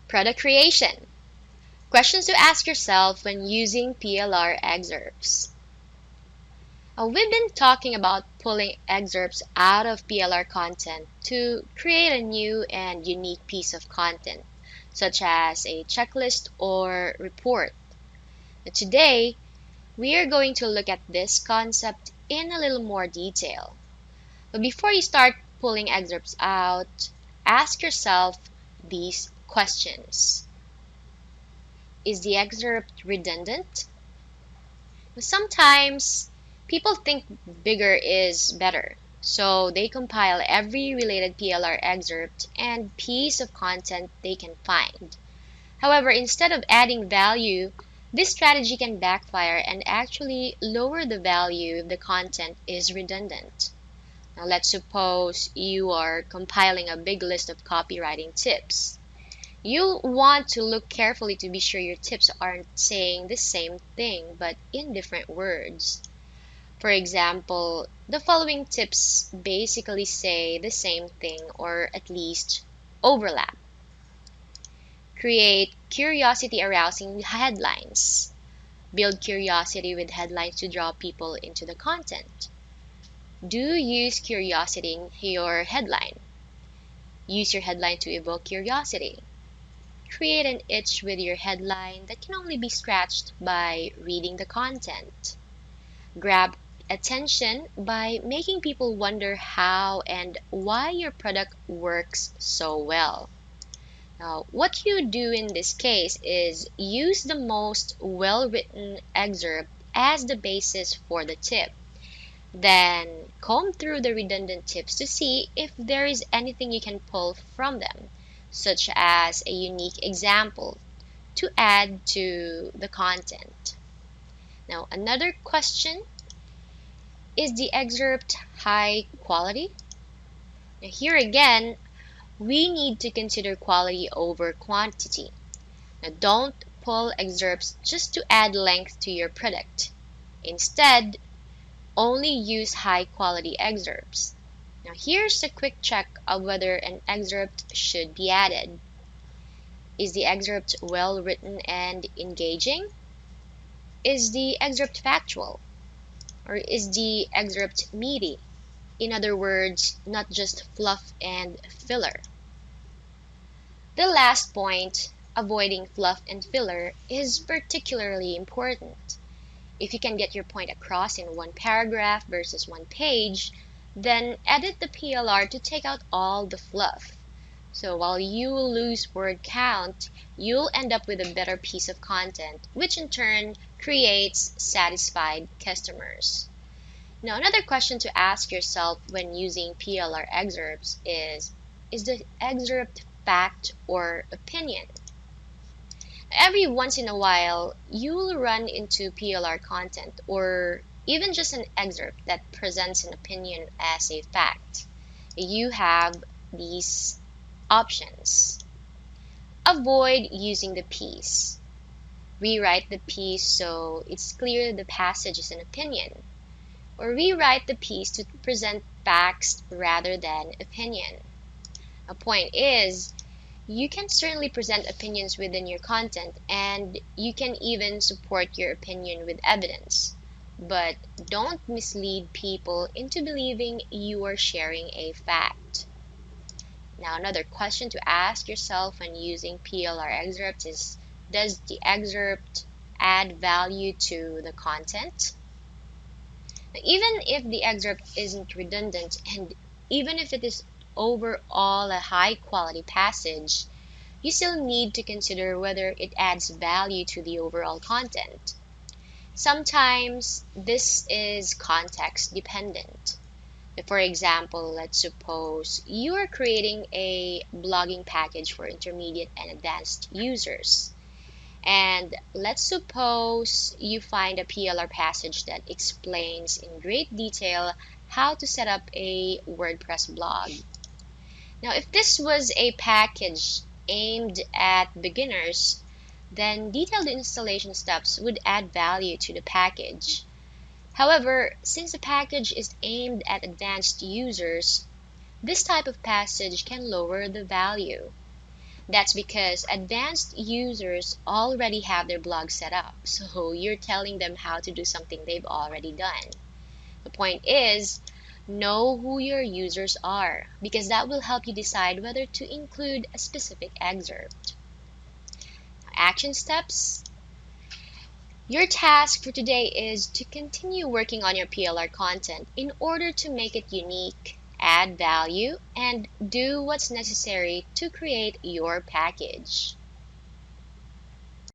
Product creation. Questions to ask yourself when using PLR excerpts. We've been talking about pulling excerpts out of PLR content to create a new and unique piece of content, such as a checklist or report. Today, we are going to look at this concept in a little more detail. But before you start pulling excerpts out, ask yourself these questions. Is the excerpt redundant? Sometimes people think bigger is better, so they compile every related PLR excerpt and piece of content they can find. However, instead of adding value, this strategy can backfire and actually lower the value if the content is redundant. Now, let's suppose you are compiling a big list of copywriting tips. You'll want to look carefully to be sure your tips aren't saying the same thing but in different words. For example, the following tips basically say the same thing or at least overlap. Create curiosity-arousing headlines. Build curiosity with headlines to draw people into the content. Do use curiosity in your headline. Use your headline to evoke curiosity. Create an itch with your headline that can only be scratched by reading the content. Grab attention by making people wonder how and why your product works so well. Now, what you do in this case is use the most well-written excerpt as the basis for the tip. Then comb through the redundant tips to see if there is anything you can pull from them, such as a unique example, to add to the content. Now, another question, is the excerpt high quality? Now, here again, we need to consider quality over quantity. Now, don't pull excerpts just to add length to your product. Instead, only use high quality excerpts. Now, here's a quick check of whether an excerpt should be added. Is the excerpt well written and engaging? Is the excerpt factual? Or is the excerpt meaty? In other words, not just fluff and filler. The last point, avoiding fluff and filler, is particularly important. If you can get your point across in one paragraph versus one page, then edit the PLR to take out all the fluff. So while you will lose word count, you'll end up with a better piece of content, which in turn creates satisfied customers. Now, another question to ask yourself when using PLR excerpts is the excerpt fact or opinion? Every once in a while, you'll run into PLR content or even just an excerpt that presents an opinion as a fact. You have these options. Avoid using the piece. Rewrite the piece so it's clear the passage is an opinion. Or rewrite the piece to present facts rather than opinion. A point is, you can certainly present opinions within your content, and you can even support your opinion with evidence. But don't mislead people into believing you are sharing a fact. Now, another question to ask yourself when using PLR excerpts is, does the excerpt add value to the content? Now, even if the excerpt isn't redundant, and even if it is overall a high quality passage, you still need to consider whether it adds value to the overall content. Sometimes this is context dependent. For example, let's suppose you are creating a blogging package for intermediate and advanced users. And let's suppose you find a PLR passage that explains in great detail how to set up a WordPress blog. Now, if this was a package aimed at beginners, then detailed installation steps would add value to the package. However, since the package is aimed at advanced users, this type of passage can lower the value. That's because advanced users already have their blog set up, so you're telling them how to do something they've already done. The point is, know who your users are, because that will help you decide whether to include a specific excerpt. Action steps. Your task for today is to continue working on your PLR content in order to make it unique, add value, and do what's necessary to create your package.